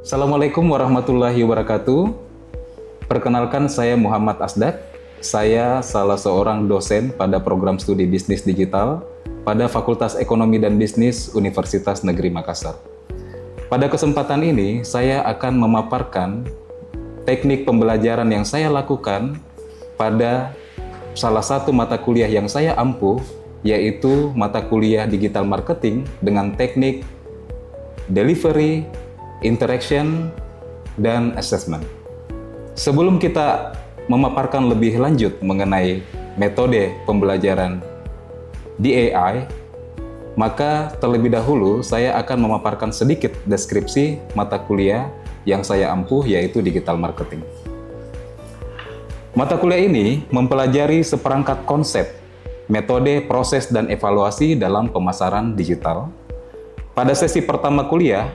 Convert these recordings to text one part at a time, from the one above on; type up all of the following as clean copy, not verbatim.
Assalamualaikum warahmatullahi wabarakatuh. Perkenalkan, saya Muhammad Asdak. Saya salah seorang dosen pada program studi bisnis digital pada Fakultas Ekonomi dan Bisnis Universitas Negeri Makassar. Pada kesempatan ini, saya akan memaparkan teknik pembelajaran yang saya lakukan pada salah satu mata kuliah yang saya ampuh, yaitu mata kuliah digital marketing dengan teknik delivery, interaction, dan assessment. Sebelum kita memaparkan lebih lanjut mengenai metode pembelajaran di AI, maka terlebih dahulu saya akan memaparkan sedikit deskripsi mata kuliah yang saya ampuh, yaitu digital marketing. Mata kuliah ini mempelajari seperangkat konsep, metode, proses, dan evaluasi dalam pemasaran digital. Pada sesi pertama kuliah,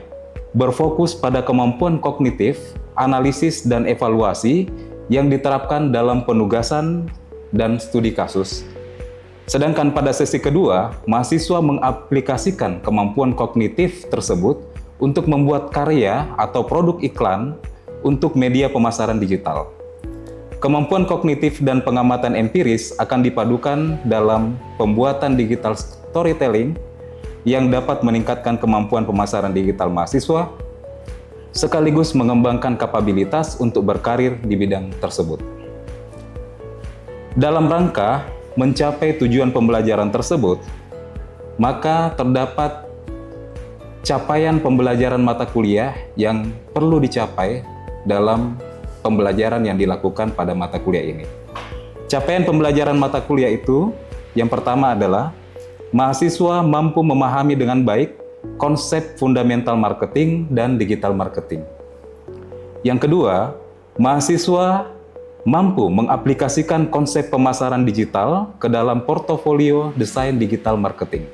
berfokus pada kemampuan kognitif, analisis, dan evaluasi yang diterapkan dalam penugasan dan studi kasus. Sedangkan pada sesi kedua, mahasiswa mengaplikasikan kemampuan kognitif tersebut untuk membuat karya atau produk iklan untuk media pemasaran digital. Kemampuan kognitif dan pengamatan empiris akan dipadukan dalam pembuatan digital storytelling yang dapat meningkatkan kemampuan pemasaran digital mahasiswa, sekaligus mengembangkan kapabilitas untuk berkarir di bidang tersebut. Dalam rangka mencapai tujuan pembelajaran tersebut, maka terdapat capaian pembelajaran mata kuliah yang perlu dicapai dalam pembelajaran yang dilakukan pada mata kuliah ini. Capaian pembelajaran mata kuliah itu, yang pertama adalah mahasiswa mampu memahami dengan baik konsep fundamental marketing dan digital marketing. Yang kedua, mahasiswa mampu mengaplikasikan konsep pemasaran digital ke dalam portofolio desain digital marketing.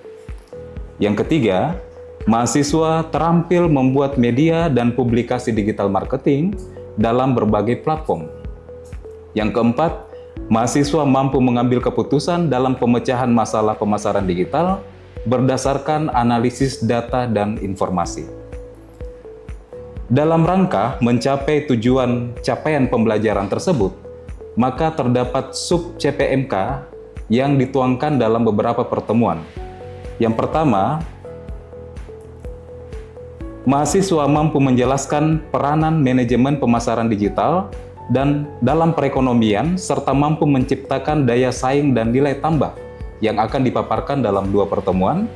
Yang ketiga, mahasiswa terampil membuat media dan publikasi digital marketing dalam berbagai platform. Yang keempat, mahasiswa mampu mengambil keputusan dalam pemecahan masalah pemasaran digital berdasarkan analisis data dan informasi. Dalam rangka mencapai tujuan capaian pembelajaran tersebut, maka terdapat sub CPMK yang dituangkan dalam beberapa pertemuan. Yang pertama, mahasiswa mampu menjelaskan peranan manajemen pemasaran digital dan dalam perekonomian, serta mampu menciptakan daya saing dan nilai tambah yang akan dipaparkan dalam dua pertemuan.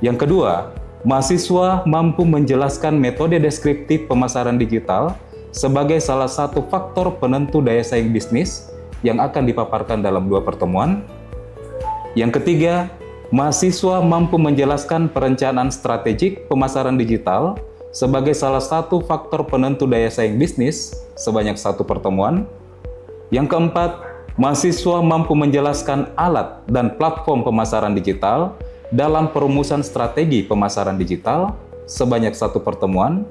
Yang kedua, mahasiswa mampu menjelaskan metode deskriptif pemasaran digital sebagai salah satu faktor penentu daya saing bisnis yang akan dipaparkan dalam dua pertemuan. Yang ketiga, mahasiswa mampu menjelaskan perencanaan strategik pemasaran digital sebagai salah satu faktor penentu daya saing bisnis sebanyak satu pertemuan. Yang keempat, mahasiswa mampu menjelaskan alat dan platform pemasaran digital dalam perumusan strategi pemasaran digital sebanyak satu pertemuan.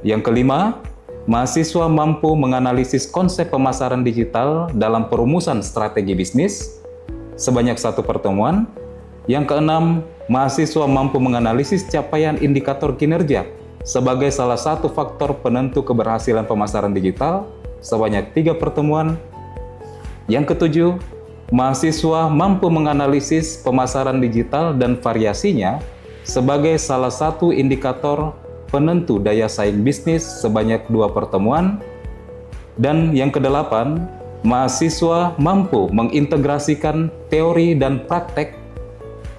Yang kelima, mahasiswa mampu menganalisis konsep pemasaran digital dalam perumusan strategi bisnis sebanyak satu pertemuan. Yang keenam, mahasiswa mampu menganalisis capaian indikator kinerja sebagai salah satu faktor penentu keberhasilan pemasaran digital sebanyak 3 pertemuan. Yang ketujuh, mahasiswa mampu menganalisis pemasaran digital dan variasinya sebagai salah satu indikator penentu daya saing bisnis sebanyak 2 pertemuan. Dan yang kedelapan, mahasiswa mampu mengintegrasikan teori dan praktek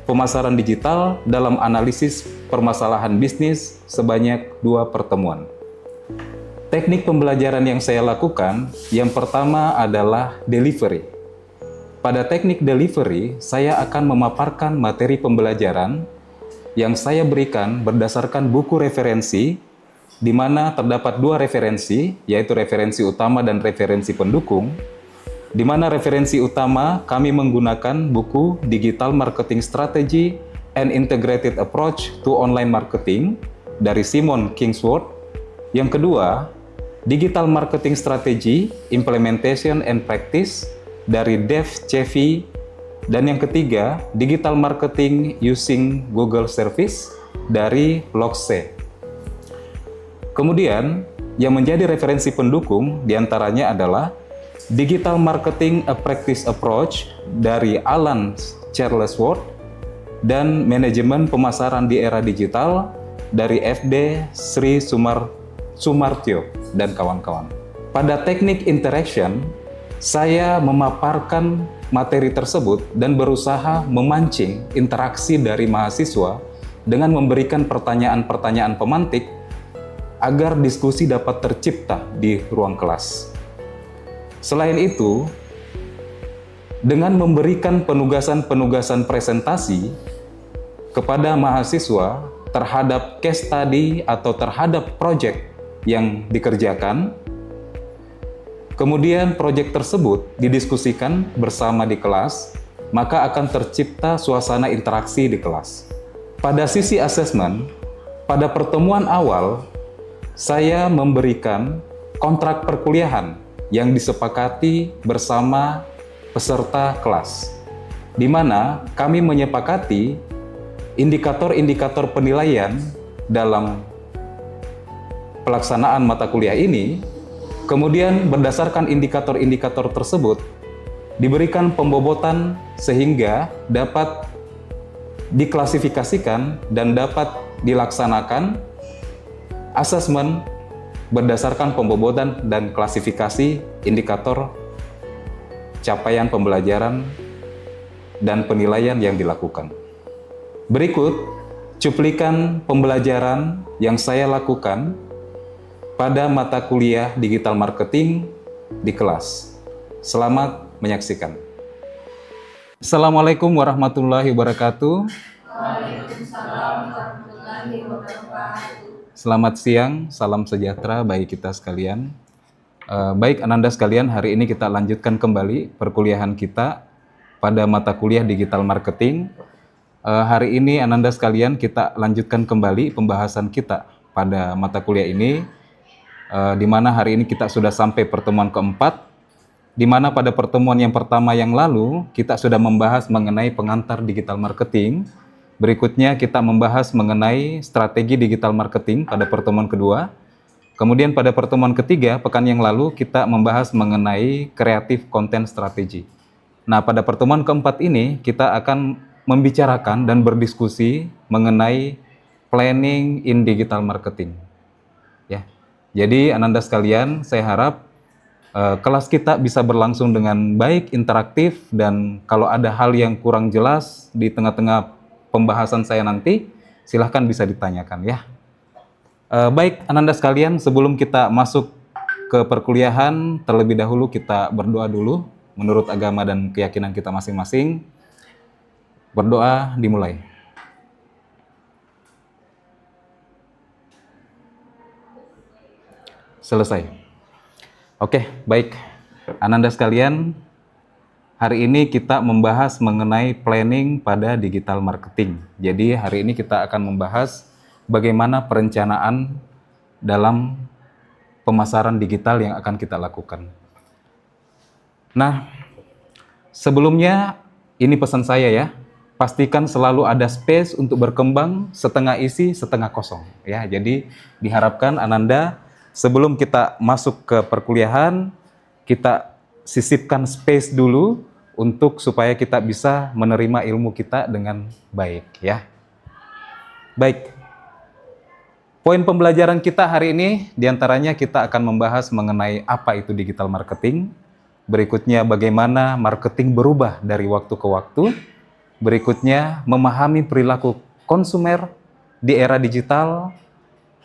pemasaran digital dalam analisis permasalahan bisnis sebanyak 2 pertemuan. Teknik pembelajaran yang saya lakukan, yang pertama adalah delivery. Pada teknik delivery, saya akan memaparkan materi pembelajaran yang saya berikan berdasarkan buku referensi, di mana terdapat 2 referensi, yaitu referensi utama dan referensi pendukung, di mana referensi utama kami menggunakan buku Digital Marketing Strategy and Integrated Approach to Online Marketing dari Simon Kingsworth. Yang kedua, Digital Marketing Strategy, Implementation and Practice dari Dev Cevi, dan yang ketiga, Digital Marketing Using Google Service dari Lokse. Kemudian, yang menjadi referensi pendukung diantaranya adalah Digital Marketing A Practice Approach dari Alan Charlesworth dan Manajemen Pemasaran di Era Digital dari FD Sri Sumartyo dan kawan-kawan. Pada teknik interaction, saya memaparkan materi tersebut dan berusaha memancing interaksi dari mahasiswa dengan memberikan pertanyaan-pertanyaan pemantik agar diskusi dapat tercipta di ruang kelas. Selain itu, dengan memberikan penugasan-penugasan presentasi kepada mahasiswa terhadap case study atau terhadap project yang dikerjakan, kemudian proyek tersebut didiskusikan bersama di kelas, maka akan tercipta suasana interaksi di kelas. Pada sisi asesmen, pada pertemuan awal, saya memberikan kontrak perkuliahan yang disepakati bersama peserta kelas, di mana kami menyepakati indikator-indikator penilaian dalam pelaksanaan mata kuliah ini. Kemudian berdasarkan indikator-indikator tersebut diberikan pembobotan sehingga dapat diklasifikasikan dan dapat dilaksanakan asesmen berdasarkan pembobotan dan klasifikasi indikator capaian pembelajaran dan penilaian yang dilakukan. Berikut cuplikan pembelajaran yang saya lakukan pada mata kuliah digital marketing di kelas. Selamat menyaksikan. Assalamualaikum warahmatullahi wabarakatuh. Waalaikumsalam warahmatullahi wabarakatuh. Selamat siang, salam sejahtera bagi kita sekalian. Baik Ananda sekalian, hari ini kita lanjutkan kembali perkuliahan kita pada mata kuliah digital marketing. Hari ini Ananda sekalian kita lanjutkan kembali pembahasan kita pada mata kuliah ini, di mana hari ini kita sudah sampai pertemuan keempat, di mana pada pertemuan yang pertama yang lalu kita sudah membahas mengenai pengantar digital marketing. Berikutnya kita membahas mengenai strategi digital marketing pada pertemuan kedua. Kemudian pada pertemuan ketiga pekan yang lalu kita membahas mengenai kreatif konten strategi. Nah, pada pertemuan keempat ini kita akan membicarakan dan berdiskusi mengenai planning in digital marketing. Ya. Jadi Ananda sekalian, saya harap kelas kita bisa berlangsung dengan baik, interaktif, dan kalau ada hal yang kurang jelas di tengah-tengah pembahasan saya nanti, silahkan bisa ditanyakan ya. Baik Ananda sekalian, sebelum kita masuk ke perkuliahan, terlebih dahulu kita berdoa dulu menurut agama dan keyakinan kita masing-masing. Berdoa dimulai. Selesai. Oke, baik. Ananda sekalian, hari ini kita membahas mengenai planning pada digital marketing. Jadi hari ini kita akan membahas bagaimana perencanaan dalam pemasaran digital yang akan kita lakukan. Nah, sebelumnya ini pesan saya ya, pastikan selalu ada space untuk berkembang, setengah isi, setengah kosong. Ya, jadi diharapkan Ananda sebelum kita masuk ke perkuliahan, kita sisipkan space dulu untuk supaya kita bisa menerima ilmu kita dengan baik ya. Baik. Poin pembelajaran kita hari ini diantaranya kita akan membahas mengenai apa itu digital marketing. Berikutnya bagaimana marketing berubah dari waktu ke waktu. Berikutnya memahami perilaku konsumer di era digital.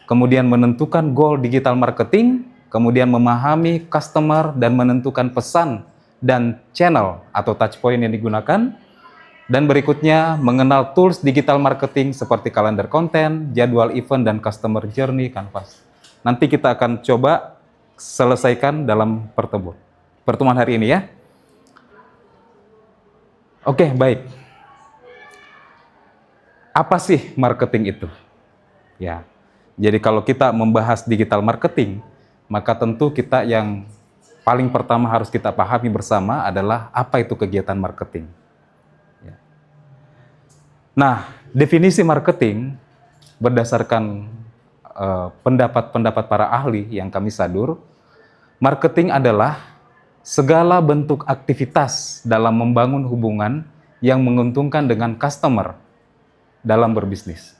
Kemudian menentukan goal digital marketing. Kemudian memahami customer dan menentukan pesan dan channel atau touch point yang digunakan. Dan berikutnya mengenal tools digital marketing seperti kalender konten, jadwal event, dan customer journey canvas. Nanti kita akan coba selesaikan dalam pertemuan hari ini ya. Oke, baik. Apa sih marketing itu? Ya. Jadi kalau kita membahas digital marketing, maka tentu kita yang paling pertama harus kita pahami bersama adalah apa itu kegiatan marketing. Ya. Nah, definisi marketing berdasarkan pendapat-pendapat para ahli yang kami sadur, marketing adalah segala bentuk aktivitas dalam membangun hubungan yang menguntungkan dengan customer dalam berbisnis.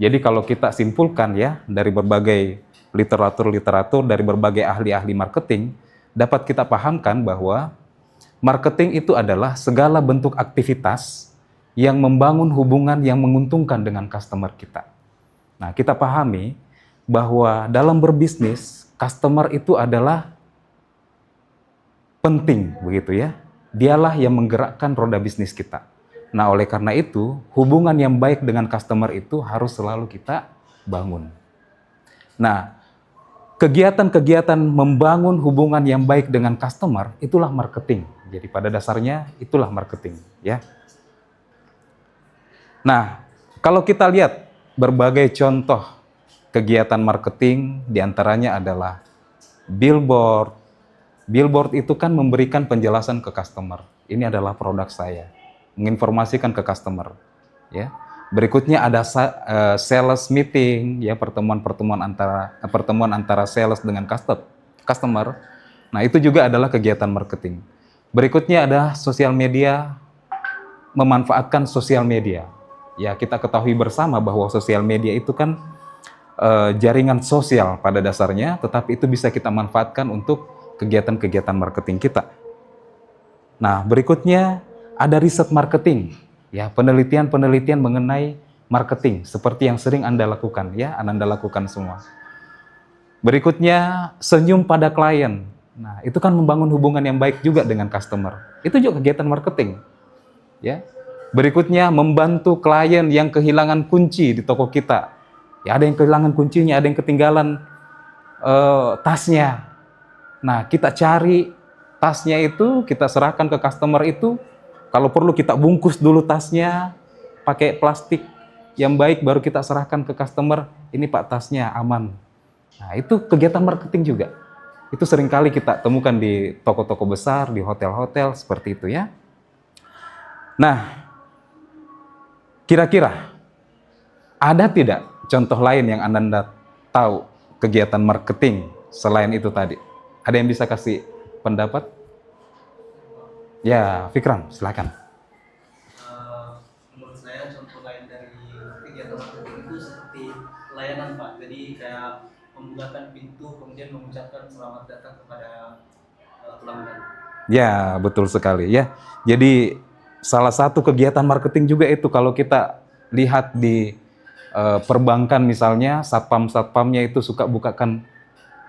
Jadi kalau kita simpulkan ya, dari berbagai literatur-literatur, dari berbagai ahli-ahli marketing, dapat kita pahamkan bahwa marketing itu adalah segala bentuk aktivitas yang membangun hubungan yang menguntungkan dengan customer kita. Nah, kita pahami bahwa dalam berbisnis, customer itu adalah penting, begitu ya. Dialah yang menggerakkan roda bisnis kita. Nah, oleh karena itu, hubungan yang baik dengan customer itu harus selalu kita bangun. Nah, kegiatan-kegiatan membangun hubungan yang baik dengan customer, itulah marketing. Jadi pada dasarnya, itulah marketing, ya. Nah, kalau kita lihat berbagai contoh kegiatan marketing, diantaranya adalah billboard. Billboard itu kan memberikan penjelasan ke customer. Ini adalah produk saya, menginformasikan ke customer. Ya. Berikutnya ada sales meeting, ya, pertemuan antara sales dengan customer. Nah, itu juga adalah kegiatan marketing. Berikutnya ada sosial media, memanfaatkan sosial media. Ya, kita ketahui bersama bahwa sosial media itu kan jaringan sosial pada dasarnya, tetapi itu bisa kita manfaatkan untuk kegiatan-kegiatan marketing kita. Nah, berikutnya ada riset marketing, ya, penelitian-penelitian mengenai marketing seperti yang sering Anda lakukan, ya, Anda lakukan semua. Berikutnya senyum pada klien. Nah, itu kan membangun hubungan yang baik juga dengan customer. Itu juga kegiatan marketing, ya. Berikutnya membantu klien yang kehilangan kunci di toko kita. Ya, ada yang kehilangan kuncinya, ada yang ketinggalan tasnya. Nah, kita cari tasnya itu, kita serahkan ke customer itu. Kalau perlu kita bungkus dulu tasnya, pakai plastik yang baik, baru kita serahkan ke customer. Ini Pak, tasnya aman. Nah, itu kegiatan marketing juga. Itu seringkali kita temukan di toko-toko besar, di hotel-hotel, seperti itu ya. Nah, kira-kira ada tidak contoh lain yang Anda tahu kegiatan marketing selain itu tadi? Ada yang bisa kasih pendapat? Ya, Fikram, silakan. Menurut saya contoh lain dari kegiatan marketing itu seperti pelayanan, Pak. Jadi kayak membukakan pintu kemudian mengucapkan selamat datang kepada pelanggan. Ya, betul sekali ya. Jadi salah satu kegiatan marketing juga itu, kalau kita lihat di perbankan misalnya, satpam-satpamnya itu suka bukakan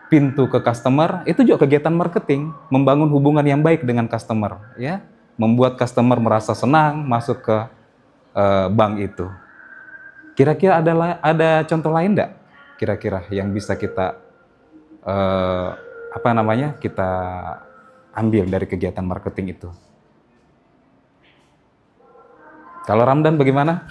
pintu ke customer, itu juga kegiatan marketing, membangun hubungan yang baik dengan customer, ya, membuat customer merasa senang masuk ke bank itu. Kira-kira ada contoh lain enggak? Kira-kira yang bisa kita kita ambil dari kegiatan marketing itu? Kalau Ramdan bagaimana?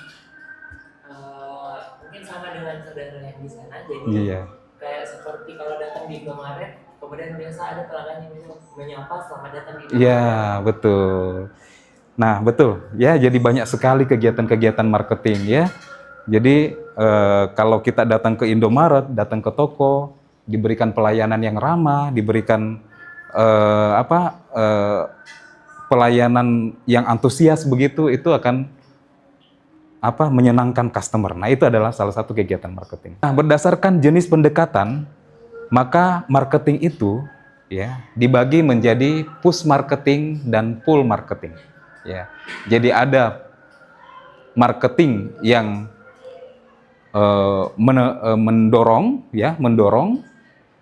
Mungkin sama dengan saudara yang di sana, jadi Iya. kayak seperti kalau datang di Indomaret, kemudian biasa ada pelanggan yang menyapa selamat datang di Indomaret. Iya, betul. Nah, betul. Ya, jadi banyak sekali kegiatan-kegiatan marketing ya. Jadi kalau kita datang ke Indomaret, datang ke toko, diberikan pelayanan yang ramah, diberikan pelayanan yang antusias begitu, itu akan menyenangkan customer. Nah, itu adalah salah satu kegiatan marketing. Nah, berdasarkan jenis pendekatan, maka marketing itu ya dibagi menjadi push marketing dan pull marketing. Ya. Jadi ada marketing yang mendorong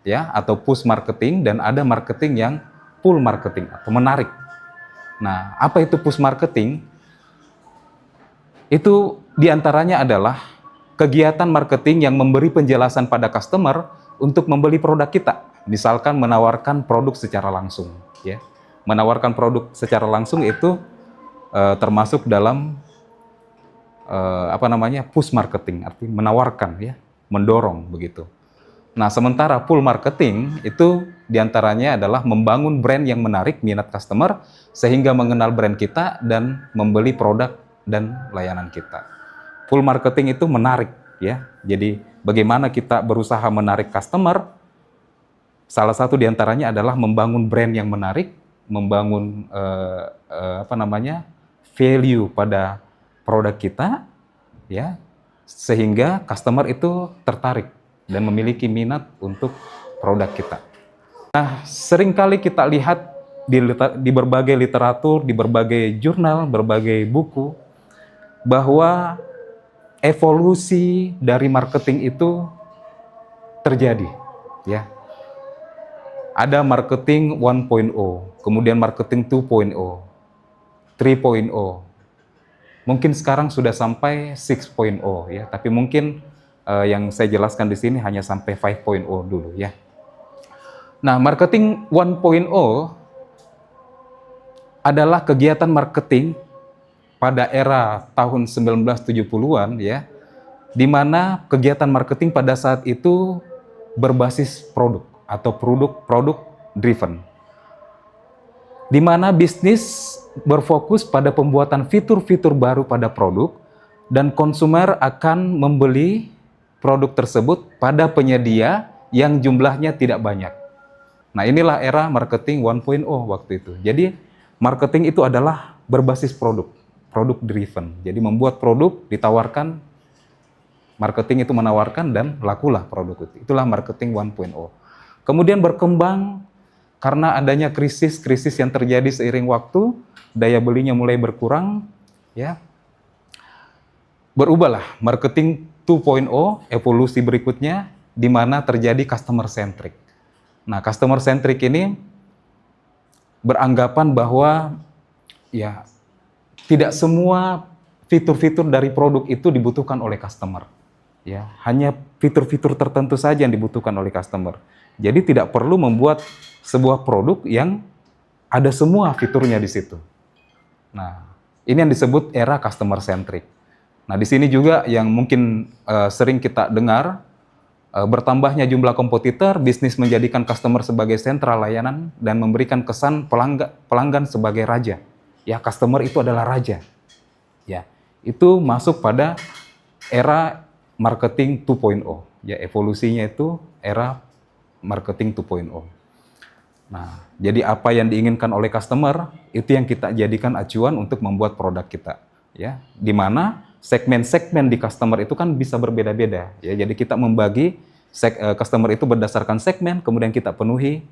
ya, atau push marketing, dan ada marketing yang pull marketing atau menarik. Nah, apa itu push marketing? Itu diantaranya adalah kegiatan marketing yang memberi penjelasan pada customer untuk membeli produk kita. Misalkan menawarkan produk secara langsung, ya. Menawarkan produk secara langsung itu termasuk dalam push marketing, artinya menawarkan, ya, mendorong begitu. Nah, sementara full marketing itu diantaranya adalah membangun brand yang menarik minat customer sehingga mengenal brand kita dan membeli produk dan layanan kita. Full marketing itu menarik ya. Jadi bagaimana kita berusaha menarik customer? Salah satu diantaranya adalah membangun brand yang menarik, membangun value pada produk kita, ya, sehingga customer itu tertarik dan memiliki minat untuk produk kita. Nah, seringkali kita lihat di berbagai literatur, di berbagai jurnal, berbagai buku, bahwa evolusi dari marketing itu terjadi, ya. Ada marketing 1.0, kemudian marketing 2.0, 3.0. Mungkin sekarang sudah sampai 6.0 ya, tapi mungkin yang saya jelaskan di sini hanya sampai 5.0 dulu ya. Nah, marketing 1.0 adalah kegiatan marketing pada era tahun 1970-an ya, di mana kegiatan marketing pada saat itu berbasis produk atau produk driven. Di mana bisnis berfokus pada pembuatan fitur-fitur baru pada produk dan konsumer akan membeli produk tersebut pada penyedia yang jumlahnya tidak banyak. Nah, inilah era marketing 1.0 waktu itu. Jadi, marketing itu adalah berbasis produk driven. Jadi, membuat produk, ditawarkan, marketing itu menawarkan dan lakulah produk itu. Itulah marketing 1.0. Kemudian berkembang karena adanya krisis yang terjadi seiring waktu, daya belinya mulai berkurang, ya. Berubahlah marketing 2.0, evolusi berikutnya, di mana terjadi customer centric. Nah, customer centric ini beranggapan bahwa ya tidak semua fitur-fitur dari produk itu dibutuhkan oleh customer. Ya, hanya fitur-fitur tertentu saja yang dibutuhkan oleh customer. Jadi tidak perlu membuat sebuah produk yang ada semua fiturnya di situ. Nah, ini yang disebut era customer centric. Nah, di sini juga yang mungkin sering kita dengar, bertambahnya jumlah kompetitor, bisnis menjadikan customer sebagai sentral layanan dan memberikan kesan pelanggan sebagai raja. Ya, customer itu adalah raja. Ya, itu masuk pada era marketing 2.0. Ya, evolusinya itu era marketing 2.0. Nah, jadi apa yang diinginkan oleh customer itu yang kita jadikan acuan untuk membuat produk kita, ya. Di mana segmen-segmen di customer itu kan bisa berbeda-beda, ya. Jadi kita membagi customer itu berdasarkan segmen, kemudian kita penuhi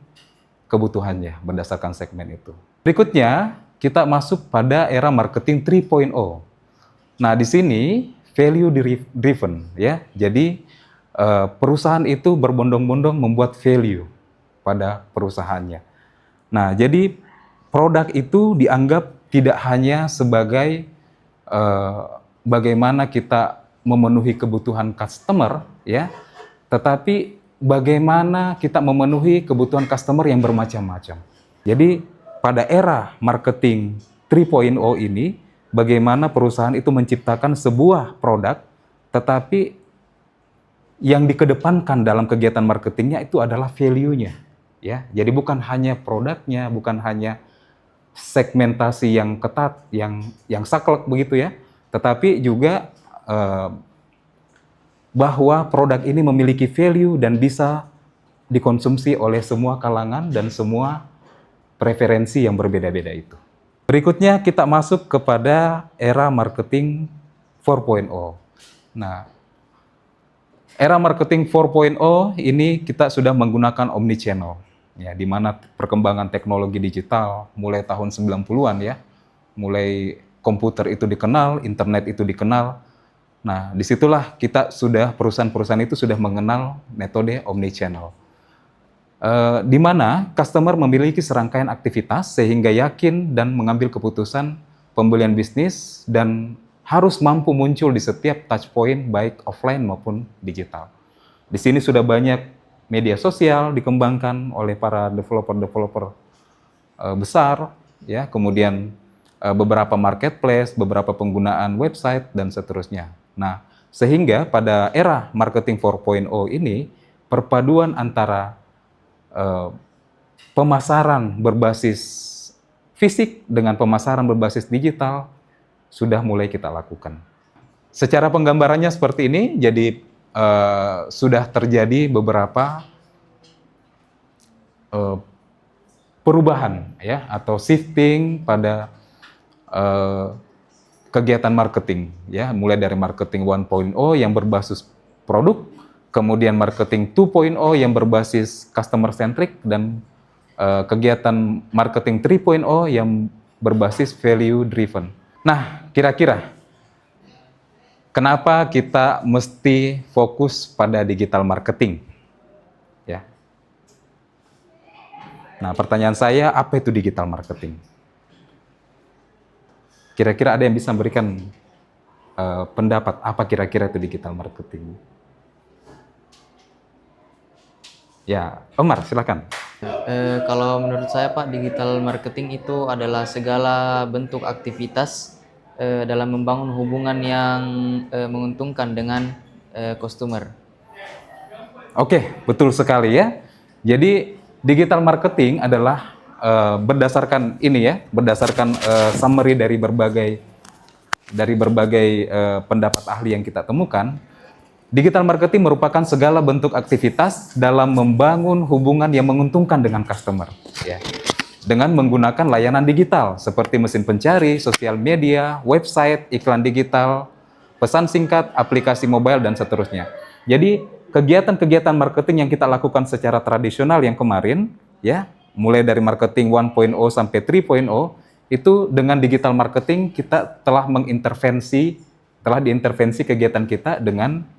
kebutuhannya berdasarkan segmen itu. Berikutnya kita masuk pada era marketing 3.0. Nah, di sini value driven, ya. Jadi perusahaan itu berbondong-bondong membuat value pada perusahaannya. Nah, jadi produk itu dianggap tidak hanya sebagai bagaimana kita memenuhi kebutuhan customer, ya, tetapi bagaimana kita memenuhi kebutuhan customer yang bermacam-macam. Jadi pada era marketing 3.0 ini, bagaimana perusahaan itu menciptakan sebuah produk, tetapi yang dikedepankan dalam kegiatan marketingnya itu adalah value-nya. Ya, jadi bukan hanya produknya, bukan hanya segmentasi yang ketat, yang saklek begitu ya, tetapi juga bahwa produk ini memiliki value dan bisa dikonsumsi oleh semua kalangan dan semua preferensi yang berbeda-beda itu. Berikutnya kita masuk kepada era marketing 4.0. Nah, era marketing 4.0 ini kita sudah menggunakan omnichannel, ya, di mana perkembangan teknologi digital mulai tahun 90-an ya, mulai komputer itu dikenal, internet itu dikenal. Nah, disitulah perusahaan-perusahaan itu sudah mengenal metode omnichannel, di mana customer memiliki serangkaian aktivitas sehingga yakin dan mengambil keputusan pembelian bisnis dan harus mampu muncul di setiap touch point baik offline maupun digital. Di sini sudah banyak media sosial dikembangkan oleh para developer besar, ya, kemudian beberapa marketplace, beberapa penggunaan website dan seterusnya. Nah, sehingga pada era marketing 4.0 ini perpaduan antara pemasaran berbasis fisik dengan pemasaran berbasis digital sudah mulai kita lakukan. Secara penggambarannya seperti ini, jadi sudah terjadi beberapa perubahan ya atau shifting pada kegiatan marketing ya, mulai dari marketing 1.0 yang berbasis produk, kemudian marketing 2.0 yang berbasis customer centric, dan kegiatan marketing 3.0 yang berbasis value driven. Nah, kira-kira kenapa kita mesti fokus pada digital marketing? Ya. Nah, pertanyaan saya, apa itu digital marketing? Kira-kira ada yang bisa memberikan pendapat apa kira-kira itu digital marketing? Ya, Omar, silakan. Kalau menurut saya Pak, digital marketing itu adalah segala bentuk aktivitas dalam membangun hubungan yang menguntungkan dengan customer. Oke, betul sekali ya. Jadi digital marketing adalah berdasarkan ini ya, berdasarkan summary dari berbagai pendapat ahli yang kita temukan. Digital marketing merupakan segala bentuk aktivitas dalam membangun hubungan yang menguntungkan dengan customer, ya, dengan menggunakan layanan digital seperti mesin pencari, sosial media, website, iklan digital, pesan singkat, aplikasi mobile, dan seterusnya. Jadi kegiatan-kegiatan marketing yang kita lakukan secara tradisional yang kemarin, ya, mulai dari marketing 1.0 sampai 3.0, itu dengan digital marketing kita telah diintervensi kegiatan kita dengan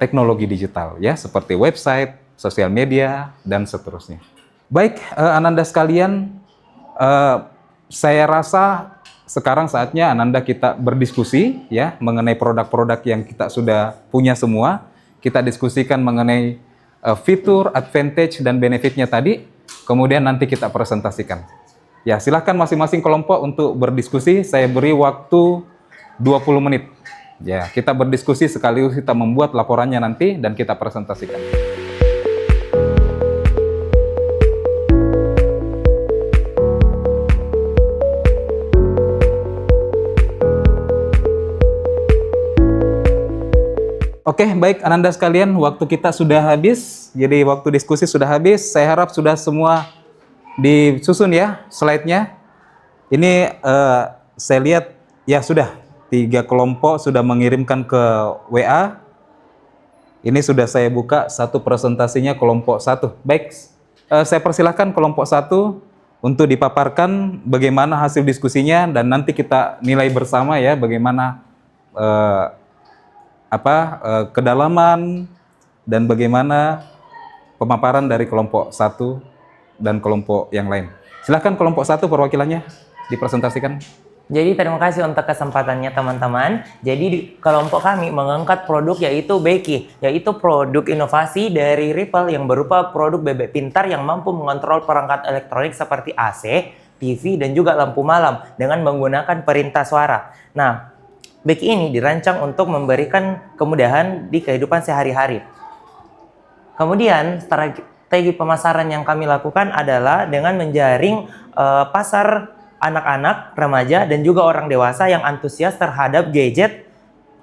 teknologi digital ya, seperti website, sosial media, dan seterusnya. Baik, Ananda sekalian, saya rasa sekarang saatnya Ananda kita berdiskusi ya mengenai produk-produk yang kita sudah punya semua. Kita diskusikan mengenai fitur, advantage, dan benefitnya tadi, kemudian nanti kita presentasikan. Ya, silahkan masing-masing kelompok untuk berdiskusi. Saya beri waktu 20 menit. Ya, kita berdiskusi sekaligus kita membuat laporannya nanti dan kita presentasikan. Oke, baik Ananda sekalian, waktu kita sudah habis. Jadi waktu diskusi sudah habis. Saya harap sudah semua disusun ya slide-nya. Ini saya lihat ya sudah 3 kelompok sudah mengirimkan ke WA. Ini sudah saya buka satu presentasinya kelompok 1. Baik, saya persilahkan kelompok 1 untuk dipaparkan bagaimana hasil diskusinya dan nanti kita nilai bersama ya bagaimana kedalaman dan bagaimana pemaparan dari kelompok 1 dan kelompok yang lain. Silahkan kelompok 1 perwakilannya dipresentasikan. Jadi terima kasih untuk kesempatannya teman-teman. Jadi di kelompok kami mengangkat produk yaitu Becky, yaitu produk inovasi dari Ripple yang berupa produk bebek pintar yang mampu mengontrol perangkat elektronik seperti AC, TV, dan juga lampu malam dengan menggunakan perintah suara. Nah, Becky ini dirancang untuk memberikan kemudahan di kehidupan sehari-hari. Kemudian strategi pemasaran yang kami lakukan adalah dengan menjaring pasar anak-anak, remaja, dan juga orang dewasa yang antusias terhadap gadget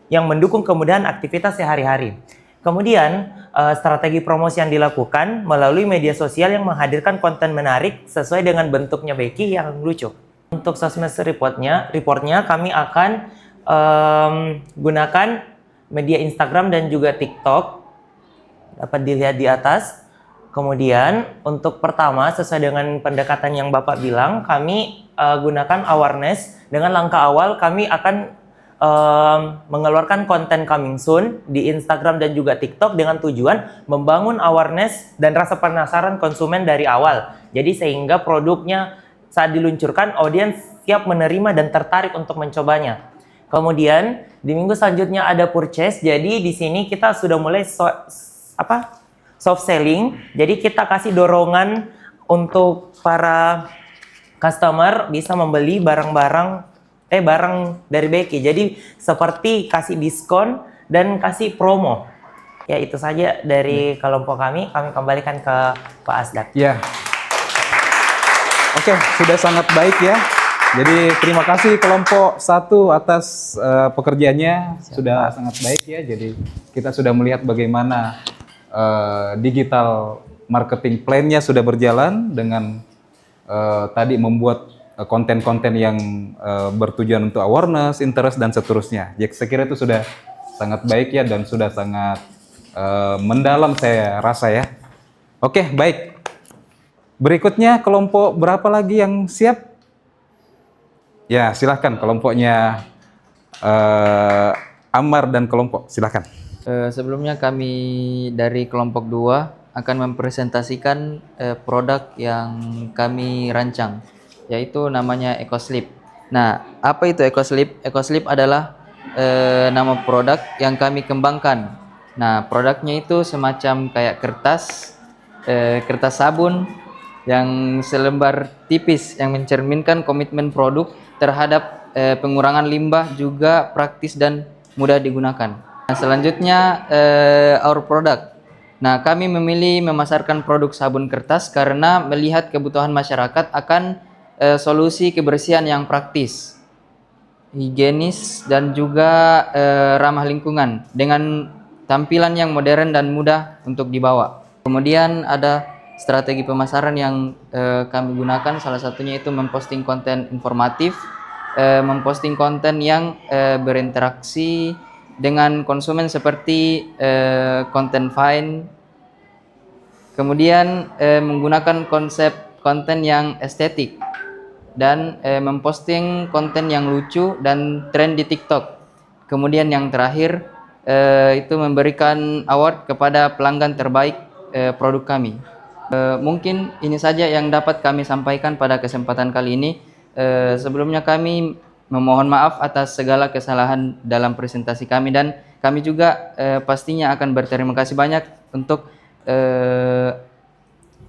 yang mendukung kemudahan aktivitas sehari-hari. Kemudian, strategi promosi yang dilakukan melalui media sosial yang menghadirkan konten menarik sesuai dengan bentuknya Becky yang lucu. Untuk sosmed reportnya kami akan gunakan media Instagram dan juga TikTok. Dapat dilihat di atas. Kemudian, untuk pertama, sesuai dengan pendekatan yang Bapak bilang, kami gunakan awareness. Dengan langkah awal, kami akan mengeluarkan konten coming soon di Instagram dan juga TikTok dengan tujuan membangun awareness dan rasa penasaran konsumen dari awal. Jadi sehingga produknya saat diluncurkan, audiens siap menerima dan tertarik untuk mencobanya. Kemudian, di minggu selanjutnya ada purchase. Jadi di sini kita sudah mulai soft selling, jadi kita kasih dorongan untuk para customer bisa membeli barang dari Becky. Jadi seperti kasih diskon dan kasih promo. Ya itu saja dari kelompok kami kembalikan ke Pak Asdak. Ya. Oke, sudah sangat baik ya. Jadi terima kasih kelompok 1 atas pekerjaannya. Sudah sangat baik ya. Jadi kita sudah melihat bagaimana digital marketing plan-nya sudah berjalan dengan tadi membuat konten-konten yang bertujuan untuk awareness, interest, dan seterusnya. Jadi saya kira itu sudah sangat baik ya dan sudah sangat mendalam saya rasa ya. Oke, baik. Berikutnya kelompok berapa lagi yang siap? Ya, silahkan kelompoknya Ammar dan kelompok, silahkan. Sebelumnya kami dari kelompok 2 akan mempresentasikan produk yang kami rancang, yaitu namanya EcoSlip. Nah, apa itu EcoSlip? EcoSlip adalah nama produk yang kami kembangkan. Nah, produknya itu semacam kayak kertas sabun yang selembar tipis yang mencerminkan komitmen produk terhadap pengurangan limbah, juga praktis dan mudah digunakan. Nah, selanjutnya our product. Nah, kami memilih memasarkan produk sabun kertas karena melihat kebutuhan masyarakat akan solusi kebersihan yang praktis, higienis, dan juga ramah lingkungan dengan tampilan yang modern dan mudah untuk dibawa. Kemudian ada strategi pemasaran yang kami gunakan, salah satunya itu memposting konten informatif, memposting konten yang berinteraksi dengan konsumen seperti konten Vine. Kemudian menggunakan konsep konten yang estetik dan memposting konten yang lucu dan tren di TikTok. Kemudian yang terakhir itu memberikan award kepada pelanggan terbaik produk kami. Mungkin ini saja yang dapat kami sampaikan pada kesempatan kali ini. Sebelumnya kami memohon maaf atas segala kesalahan dalam presentasi kami, dan kami juga pastinya akan berterima kasih banyak untuk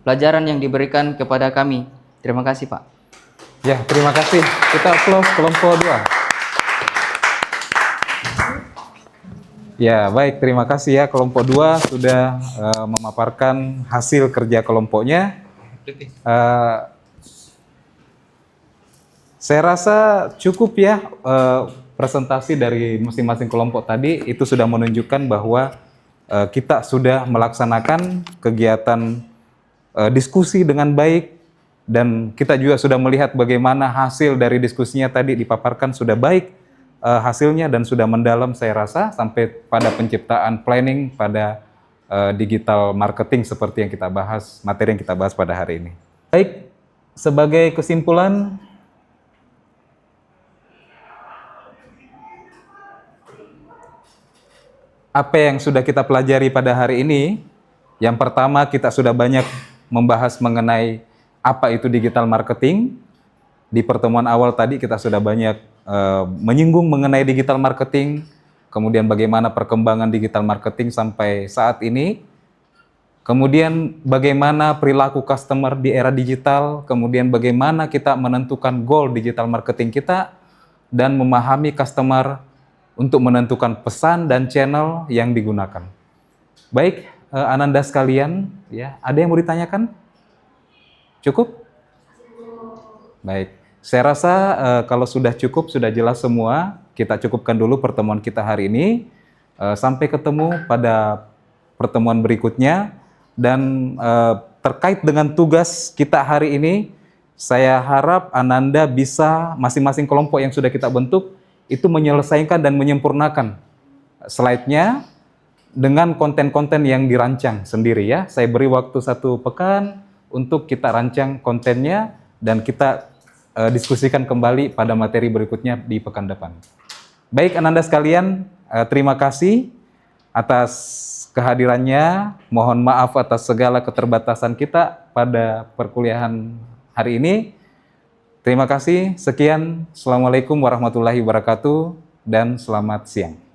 pelajaran yang diberikan kepada kami. Terima kasih, Pak. Ya, terima kasih. Kita applause kelompok 2. Ya, baik. Terima kasih ya kelompok 2 sudah memaparkan hasil kerja kelompoknya. Saya rasa cukup ya presentasi dari masing-masing kelompok tadi itu sudah menunjukkan bahwa kita sudah melaksanakan kegiatan diskusi dengan baik, dan kita juga sudah melihat bagaimana hasil dari diskusinya tadi dipaparkan sudah baik hasilnya dan sudah mendalam saya rasa sampai pada penciptaan planning pada digital marketing seperti yang kita bahas, materi yang kita bahas pada hari ini. Baik, sebagai kesimpulan, apa yang sudah kita pelajari pada hari ini? Yang pertama, kita sudah banyak membahas mengenai apa itu digital marketing. Di pertemuan awal tadi kita sudah banyak menyinggung mengenai digital marketing, kemudian bagaimana perkembangan digital marketing sampai saat ini, kemudian bagaimana perilaku customer di era digital, kemudian bagaimana kita menentukan goal digital marketing kita, dan memahami customer untuk menentukan pesan dan channel yang digunakan. Baik, Ananda sekalian, ya, ada yang mau ditanyakan? Cukup? Baik, saya rasa kalau sudah cukup, sudah jelas semua, kita cukupkan dulu pertemuan kita hari ini. Sampai ketemu pada pertemuan berikutnya. Dan terkait dengan tugas kita hari ini, saya harap Ananda bisa masing-masing kelompok yang sudah kita bentuk itu menyelesaikan dan menyempurnakan slide-nya dengan konten-konten yang dirancang sendiri ya. Saya beri waktu 1 pekan untuk kita rancang kontennya dan kita diskusikan kembali pada materi berikutnya di pekan depan. Baik Ananda sekalian, terima kasih atas kehadirannya. Mohon maaf atas segala keterbatasan kita pada perkuliahan hari ini. Terima kasih, sekian. Assalamualaikum warahmatullahi wabarakatuh dan selamat siang.